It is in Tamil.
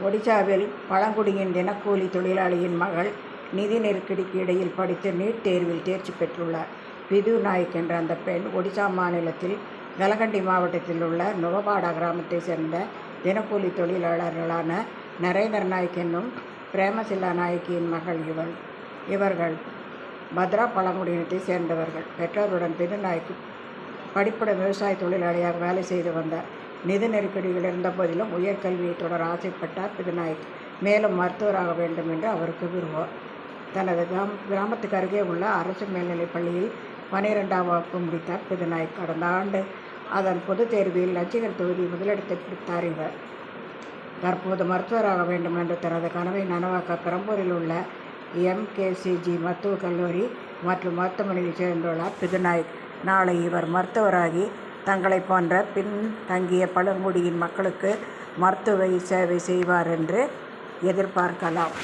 ஒடிசாவில் பழங்குடியின் தினக்கூலி தொழிலாளியின் மகள் நிதி நெருக்கடிக்கு இடையில் படித்து நீட் தேர்வில் தேர்ச்சி பெற்றுள்ளார். பிது நாயக் என்ற அந்த பெண் ஒடிசா மாநிலத்தில் கலகண்டி மாவட்டத்தில் உள்ள நுவபாடா கிராமத்தை சேர்ந்த தினக்கூலி தொழிலாளர்களான நரேந்தர் நாயக் என்னும் பிரேமசில்லா நாயக்கியின் மகள் இவர்கள் பத்ரா பழங்குடியினத்தை சேர்ந்தவர்கள். பெற்றோருடன் பிது நாயக் படிப்புடன் விவசாய தொழிலாளியாக வேலை செய்து வந்தார். நிதி நெருக்கடிகள் இருந்த போதிலும் உயர்கல்வியை தொடர ஆசைப்பட்டார் பிது நாயக். மேலும் மருத்துவராக வேண்டும் என்று அவருக்கு விரும்புவார். தனது கிராமத்துக்கு அருகே உள்ள அரசு மேல்நிலைப் பள்ளியில் 12ஆம் வகுப்பு முடித்தார் பிது நாயக். கடந்த ஆண்டு அதன் பொதுத் தேர்வில் லட்சிகர் தொகுதி முதலிடத்தை பிடித்தார் இவர். தற்போது மருத்துவராக வேண்டும் என்று தனது கனவை நனவாக்க பெரம்பூரில் உள்ள MKCG மருத்துவக் கல்லூரி மற்றும் மருத்துவமனையில் சேர்ந்துள்ளார் பிது நாயக். நாளை இவர் மருத்துவராகி தங்களை போன்ற பின்தங்கிய பழங்குடியின் மக்களுக்கு மருத்துவ சேவை செய்வார் என்று எதிர்பார்க்கலாம்.